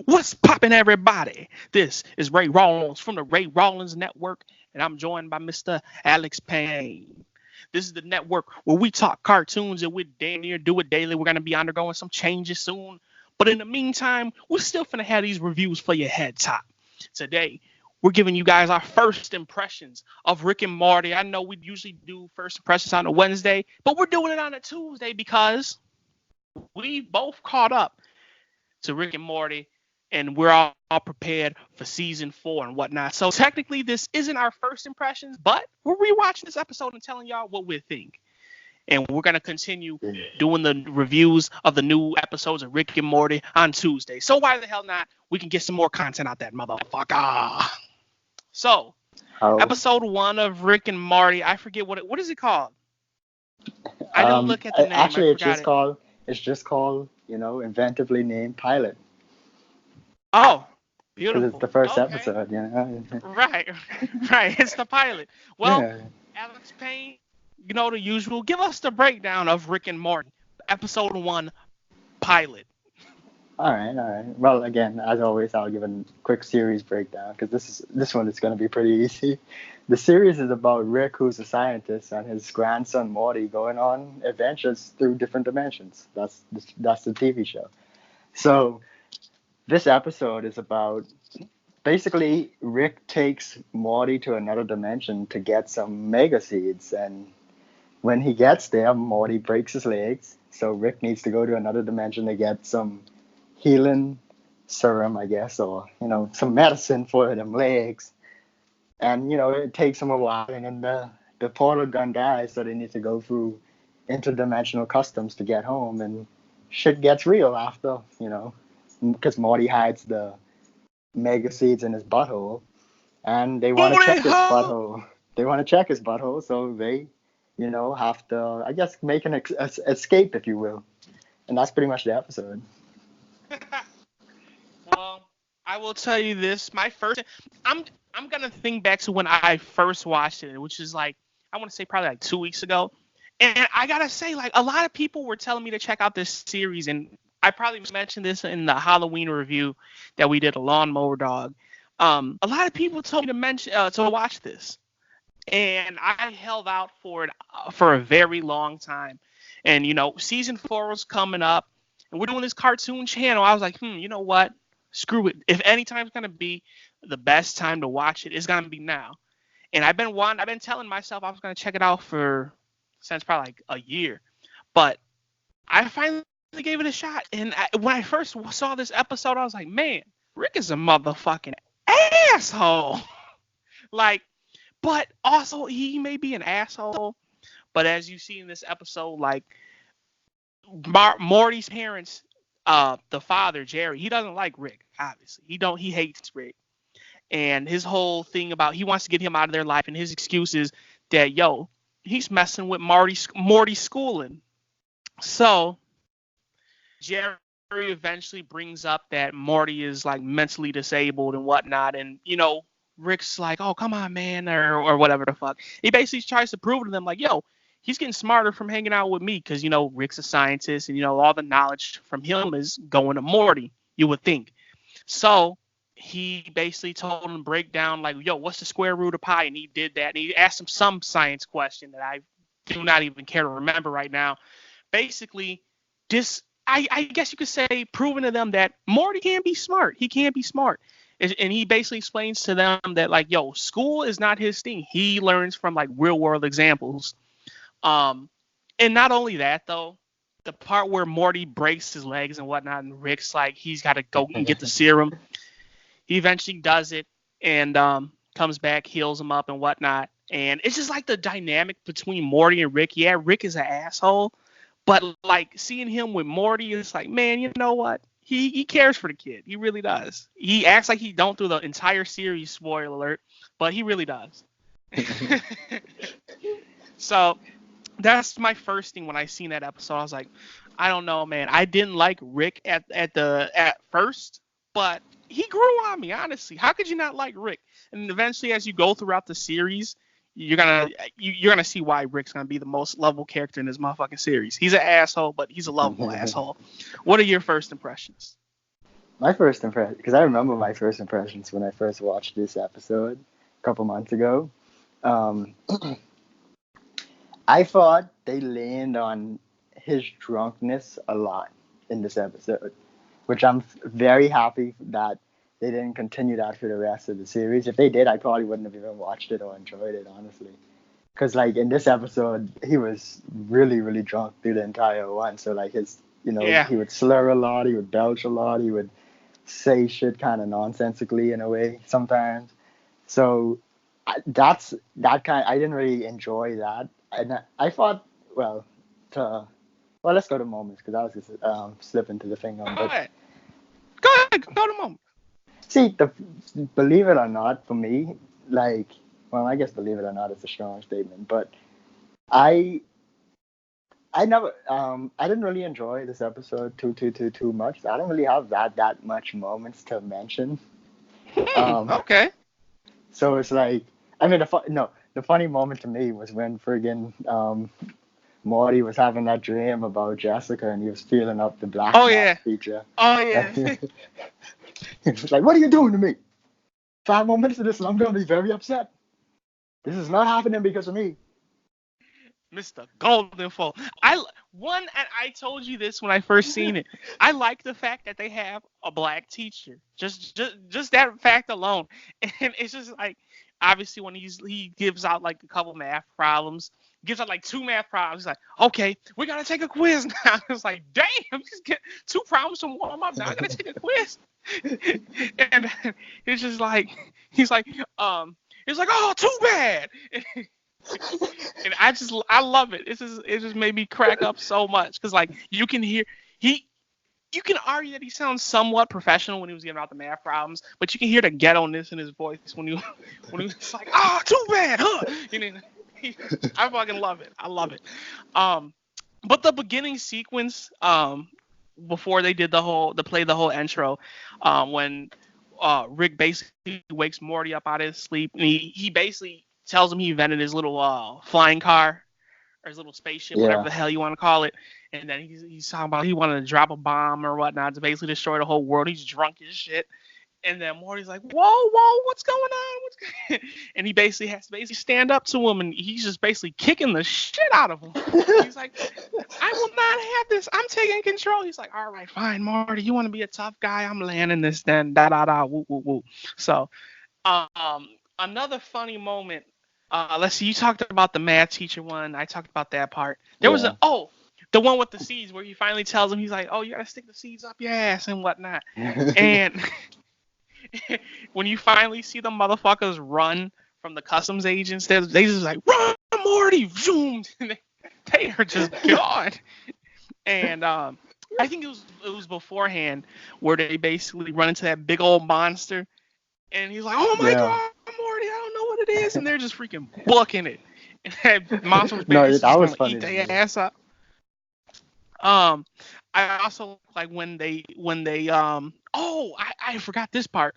What's poppin', everybody? This is Ray Rawlins from the Ray Rawlins Network, and I'm joined by Mr. Alex Payne. This is the network where we talk cartoons and we damn near do it daily. We're going to be undergoing some changes soon. But in the meantime, we're still finna have these reviews for your head top. Today, we're giving you guys our first impressions of Rick and Morty. I know we usually do first impressions on a Wednesday, but we're doing it on a Tuesday because we both caught up to Rick and Morty, and we're all prepared for season 4 and whatnot. So technically, this isn't our first impressions, but we're rewatching this episode and telling y'all what we think. And we're gonna continue doing the reviews of the new episodes of Rick and Morty on Tuesday. So why the hell not? We can get some more content out that motherfucker. So, episode 1 of Rick and Morty. I forget what is it called? I didn't look at the name. Actually, it's just called, inventively named Pilot. Oh, beautiful. Because it's the first episode, Right. It's the pilot. Well, yeah. Alex Payne, the usual. Give us the breakdown of Rick and Morty, episode 1, Pilot. All right. Well, again, as always, I'll give a quick series breakdown because this one is going to be pretty easy. The series is about Rick, who's a scientist, and his grandson Morty going on adventures through different dimensions. That's the TV show. So this episode is about basically Rick takes Morty to another dimension to get some mega seeds, and when he gets there, Morty breaks his legs. So Rick needs to go to another dimension to get some healing serum, I guess, or some medicine for them legs. And it takes them a while, and then the portal gun dies, so they need to go through interdimensional customs to get home, and shit gets real after, because Morty hides the mega seeds in his butthole, and they want to check his butthole. They want to check his butthole, so they, have to, I guess, make an escape, if you will. And that's pretty much the episode. Well, I will tell you this. I'm going to think back to when I first watched it, which is I want to say probably 2 weeks ago. And I got to say, a lot of people were telling me to check out this series. And I probably mentioned this in the Halloween review that we did, a Lawnmower Dog. A lot of people told me to watch this. And I held out for it for a very long time. And, season 4 was coming up. And we're doing this cartoon channel. I was like, you know what? Screw it. If any time's going to be the best time to watch it, it's going to be now. And I've been telling myself I was going to check it out since probably a year. But I finally gave it a shot. And when I first saw this episode, I was like, man, Rick is a motherfucking asshole. But also he may be an asshole. But as you see in this episode, Morty's parents, the father, Jerry, he doesn't like Rick, obviously. He hates Rick. And his whole thing about he wants to get him out of their life, and his excuse is that, he's messing with Morty's schooling. So Jerry eventually brings up that Morty is mentally disabled and whatnot, and Rick's like, oh, come on, man, or whatever the fuck. He basically tries to prove to them he's getting smarter from hanging out with me because, Rick's a scientist and, all the knowledge from him is going to Morty, you would think. So he basically told him to break down, what's the square root of pi? And he did that. And he asked him some science question that I do not even care to remember right now. Basically, I guess you could say, proving to them that Morty can be smart. He can be smart. And he basically explains to them that, school is not his thing. He learns from, real world examples. And not only that, though, the part where Morty breaks his legs and whatnot, and Rick's he's got to go and get the serum. He eventually does it and comes back, heals him up and whatnot. And it's just the dynamic between Morty and Rick. Yeah, Rick is an asshole, but seeing him with Morty, it's man, you know what? He cares for the kid. He really does. He acts like he don't through the entire series, spoiler alert, but he really does. So that's my first thing when I seen that episode. I was like, I don't know, man. I didn't like Rick at first, but he grew on me, honestly. How could you not like Rick? And eventually, as you go throughout the series, you're gonna see why Rick's gonna be the most lovable character in this motherfucking series. He's an asshole, but he's a lovable asshole. What are your first impressions? My first impression, because I remember my first impressions when I first watched this episode a couple months ago. Um, I thought they leaned on his drunkenness a lot in this episode, which I'm very happy that they didn't continue that for the rest of the series. If they did, I probably wouldn't have even watched it or enjoyed it, honestly. Because like in this episode, he was really, really drunk through the entire one. So like Yeah. he would slur a lot, he would belch a lot, he would say shit kind of nonsensically in a way sometimes. So that's that kind. I didn't really enjoy that, and I thought, well, to well, let's go to moments because I was just slip into the thing on. Go But ahead. Go ahead. Go to mom. see, believe it or not, for me, like, well, I guess believe it or not is a strong statement, but I I never I didn't really enjoy this episode too much. I don't really have that much moments to mention. Um, Okay. so it's like I mean the funny moment to me was when friggin' Morty was having that dream about Jessica and he was feeling up the black Oh math yeah. feature. Oh And yeah. he was like, "What are you doing to me? 5 more minutes of this and I'm gonna be very upset. This is not happening because of me." Mr. Golden Fold. And I told you this when I first seen it. I like the fact that they have a black teacher. Just that fact alone. And it's just like obviously when he gives out like a couple math problems, gives out like two math problems. He's like, okay, we gotta take a quiz now. It's like, damn, just get two problems to warm up. Now I gotta take a quiz. And it's just like he's like, oh, too bad. And I love it. It just made me crack up so much because like you can hear he you can argue that he sounds somewhat professional when he was giving out the math problems, but you can hear the ghetto-ness in his voice when he when he was like, "Oh, too bad, huh?" You know, I fucking love it. I love it. Um, but the beginning sequence, before they did the whole intro, when Rick basically wakes Morty up out of his sleep, and he basically tells him he invented his little flying car or his little spaceship, whatever Yeah. the hell you want to call it. And then he's talking about he wanted to drop a bomb or whatnot to basically destroy the whole world. He's drunk as shit. And then Morty's like, whoa, what's going on? And he basically has to basically stand up to him, and he's just basically kicking the shit out of him. He's like, I will not have this. I'm taking control. He's like, all right, fine, Marty. You want to be a tough guy? I'm landing this then. Da da da. Woo woo woo. So, another funny moment. Let's see. You talked about the math teacher one. I talked about that part. There was Yeah. the one with the seeds where he finally tells him he's like, oh, you gotta stick the seeds up your ass and whatnot. And when you finally see the motherfuckers run from the customs agents, they just like run, Morty, zoom. They are just gone. And I think it was beforehand where they basically run into that big old monster, and he's like, "Oh my Yeah. god, Morty, I don't know what it is," and they're just freaking booking it. And that monster was No, basically that just was gonna funny eat to their me. ass up. I also like when they oh I forgot this part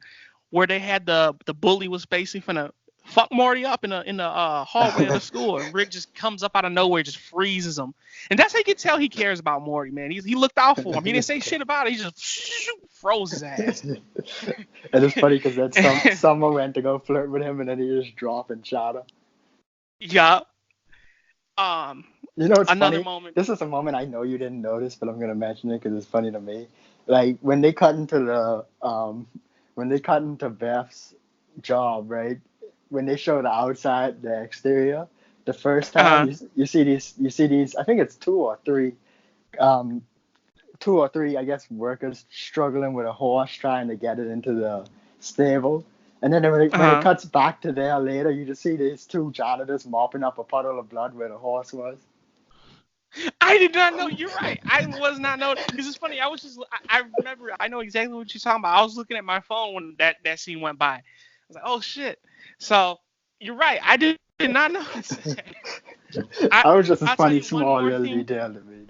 where they had the bully was basically finna fuck Morty up in the hallway of the school, and Rick just comes up out of nowhere, just freezes him, and that's how you can tell he cares about Morty, man. He looked out for him. He didn't say shit about it. He just froze his ass. And it's funny because then someone went to go flirt with him and then he just drop and shatter. Yeah. Um. You know, it's Another funny. moment. This is a moment I know you didn't notice, but I'm gonna mention it because it's funny to me. Like when they cut into Beth's job, right? When they show the outside, the exterior, the first time Uh. you see these. I think it's um, two or three, I guess, workers struggling with a horse trying to get it into the stable. And then when it Uh. cuts back to there later, you just see these two janitors mopping up a puddle of blood where the horse was. I did not know. You're right. I was not know because it's funny. I was just. I remember. I know exactly what you're talking about. I was looking at my phone when that scene went by. I was like, oh shit. So you're right. I did not notice that. I That was just a I'll tell funny you small little detail to me.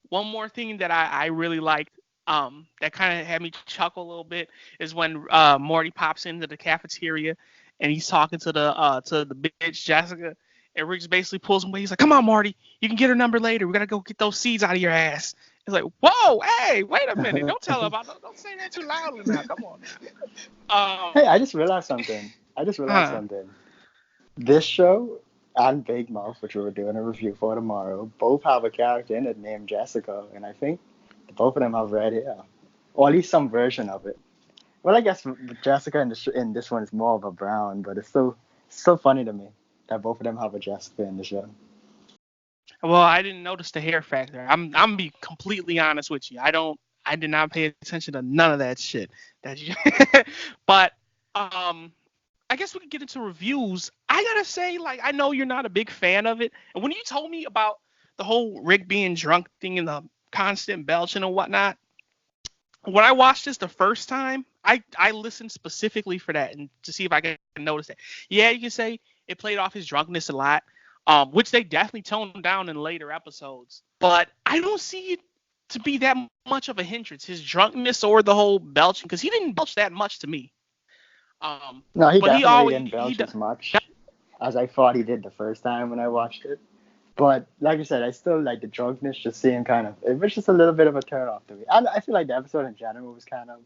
one more thing that I really liked. That kind of had me chuckle a little bit is when Morty pops into the cafeteria and he's talking to the bitch Jessica, and Riggs basically pulls him away. He's like, "Come on, Marty, you can get her number later. We gotta go get those seeds out of your ass." It's like, whoa, hey, wait a minute, don't tell her about, don't say that too loudly now. Come on now. Hey, I just realized something. Huh. This show and Big Mouth, which we were doing a review for tomorrow, both have a character in it named Jessica, and I think both of them have red hair, or at least some version of it. Well, I guess Jessica in this one is more of a brown, but it's still funny to me that both of them have a Jessica in the show. Well, I didn't notice the hair factor. I'm be completely honest with you. I did not pay attention to none of that shit. That you, but I guess we could get into reviews. I gotta say, like, I know you're not a big fan of it, and when you told me about the whole Rick being drunk thing and the constant belching and whatnot, when I watched this the first time, I listened specifically for that and to see if I could notice that. Yeah, you can say it played off his drunkenness a lot, which they definitely toned down in later episodes. But I don't see it to be that much of a hindrance, his drunkenness or the whole belching, because he didn't belch that much to me. No, he But he definitely always didn't belch as much as I thought he did the first time when I watched it. But like I said, I still like the drunkenness just seemed kind of, it was just a little bit of a turn off to me. And I feel like the episode in general was kind of,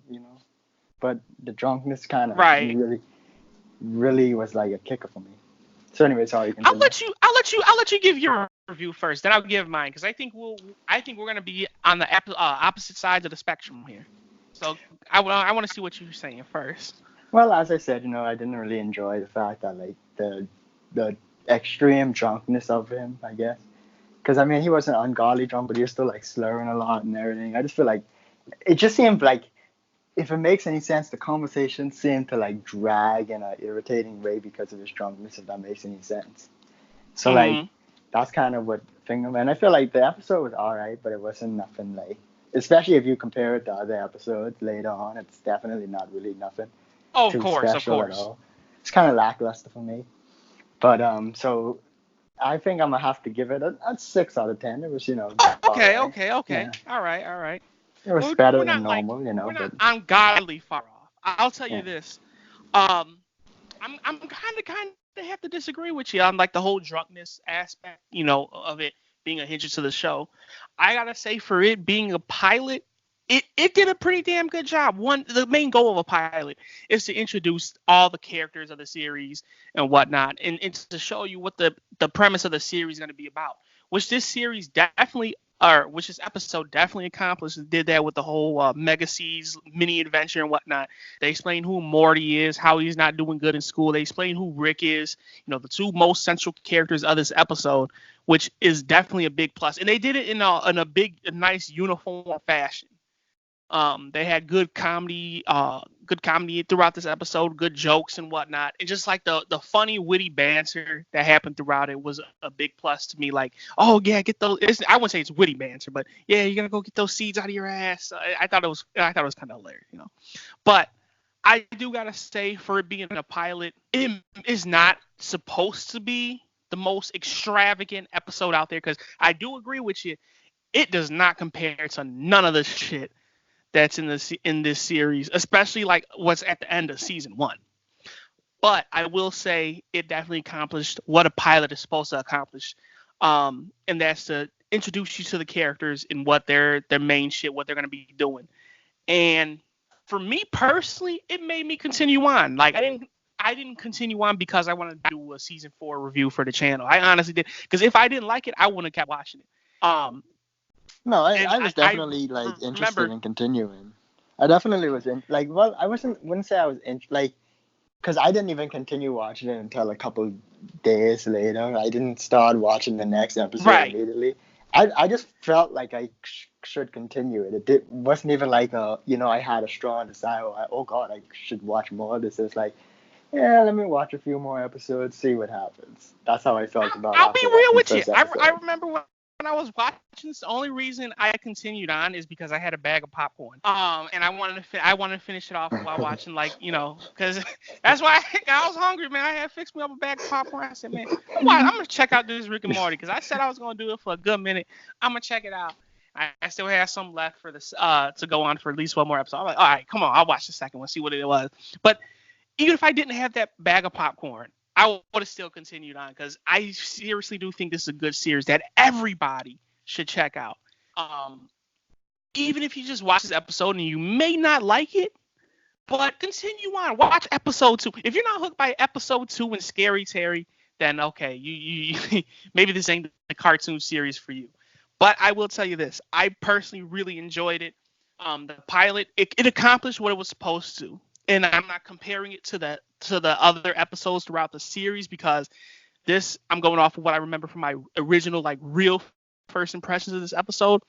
but the drunkenness kind of right. really, really was like a kicker for me. So anyway, sorry, I'll continue. let you. I'll let you give your review first. Then I'll give mine because I think we're gonna be on the opposite sides of the spectrum here. So I want to see what you're saying first. Well, as I said, I didn't really enjoy the fact that like the extreme drunkenness of him, I guess. Because I mean, he wasn't ungodly drunk, but he was still like slurring a lot and everything. I just feel like it just seemed like, if it makes any sense, the conversation seemed to like drag in an irritating way because of his drunkenness. If that makes any sense. So like, Hmm. that's kind of what thing. And I feel like the episode was alright, but it wasn't nothing like. Especially if you compare it to other episodes later on, it's definitely not really nothing Oh, of too course, of special at course. all. It's kind of lackluster for me. But so I think I'm gonna have to give it a 6 out of 10. It was Oh, all okay, right. okay, okay. Yeah, All right, all right. it was Well, better than normal, we're but not ungodly far off. I'll tell you yeah. this. Um, I'm kind of have to disagree with you on like the whole drunkenness aspect, of it being a hindrance to the show. I gotta say, for it being a pilot, it did a pretty damn good job. The main goal of a pilot is to introduce all the characters of the series and whatnot, and to show you what the premise of the series is going to be about. Which this series definitely, or which this episode definitely accomplished. It did that with the whole Mega Seas mini adventure and whatnot. They explain who Morty is, how he's not doing good in school. They explain who Rick is. The two most central characters of this episode, which is definitely a big plus. And they did it in a nice uniform fashion. They had good comedy throughout this episode, good jokes and whatnot, and just like the funny, witty banter that happened throughout it was a big plus to me. Like, oh yeah, get those. I wouldn't say it's witty banter, but yeah, you're gonna go get those seeds out of your ass. I thought it was kind of hilarious. But I do gotta say, for it being a pilot, it is not supposed to be the most extravagant episode out there because I do agree with you. It does not compare to none of the shit that's in this series, especially like what's at the end of season one. But I will say it definitely accomplished what a pilot is supposed to accomplish, and that's to introduce you to the characters and what their main shit, what they're gonna be doing. And for me personally, it made me continue on. Like I didn't continue on because I wanted to do a season 4 review for the channel. I honestly did because if I didn't like it, I wouldn't have kept watching it. No, I And was I definitely like interested remember. in continuing. I definitely was in like, well, I wouldn't say I was in like, because I didn't even continue watching it until a couple days later. I didn't start watching the next episode Right. immediately. I just felt like I should continue it. Wasn't even like I had a strong desire. Oh God, I should watch more of this. It's like, yeah, let me watch a few more episodes, see what happens. That's how I felt about I'll be after real watching the with you. first I episode. remember when I was watching this, the only reason I continued on is because I had a bag of popcorn. And I wanted to finish it off while watching, like, because that's why I was hungry, man. I had fixed me up a bag of popcorn. I said, man, I'm gonna check out this Rick and Morty because I said I was gonna do it for a good minute. I'm gonna check it out. I still have some left for this to go on for at least one more episode. I'm like, all right, come on, I'll watch the second one, see what it was. But even if I didn't have that bag of popcorn, I would have still continued on because I seriously do think this is a good series that everybody should check out. Um, even if you just watch this episode and you may not like it, but continue on. Watch episode 2. If you're not hooked by episode 2 and Scary Terry, then okay, you maybe this ain't the cartoon series for you. But I will tell you this: I personally really enjoyed it. The pilot, it accomplished what it was supposed to, and I'm not comparing it to the other episodes throughout the series because this I'm going off of what I remember from my original like real first impressions of this episode.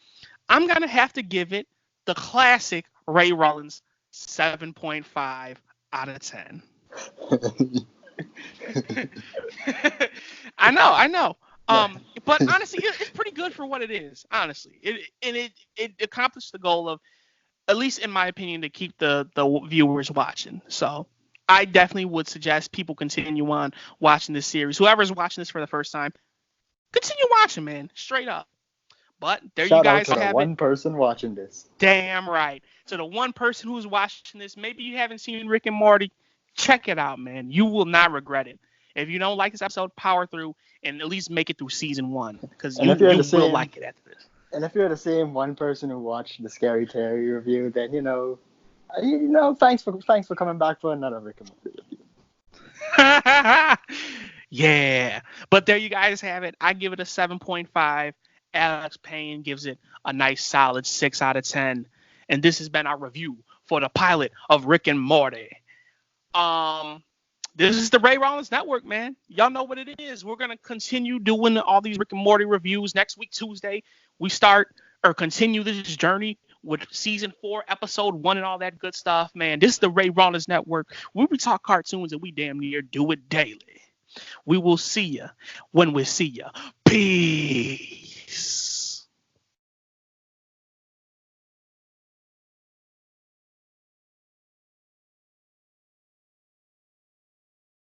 I'm gonna have to give it the classic Ray Rawlins 7.5 out of 10. I know. But honestly, it's pretty good for what it is. Honestly, it accomplished the goal of, at least in my opinion, to keep the viewers watching. So I definitely would suggest people continue on watching this series. Whoever's watching this for the first time, continue watching, man. Straight up. But there you Shout out guys to the have one it. person watching this. Damn right. So the one person who's watching this, maybe you haven't seen Rick and Morty, check it out, man. You will not regret it. If you don't like this episode, power through and at least make it through season 1 because you will like it after this. And if you're the same one person who watched the Scary Terry review, then thanks for coming back for another Rick and Morty review. Yeah. But there you guys have it. I give it a 7.5. Alex Payne gives it a nice solid 6 out of 10. And this has been our review for the pilot of Rick and Morty. This is the Ray Rawlins Network, man. Y'all know what it is. We're going to continue doing all these Rick and Morty reviews. Next week, Tuesday, we continue this journey with season 4, episode 1 and all that good stuff, man. This is the Ray Rawlins Network, where we talk cartoons and we damn near do it daily. We will see ya when we see ya. Peace.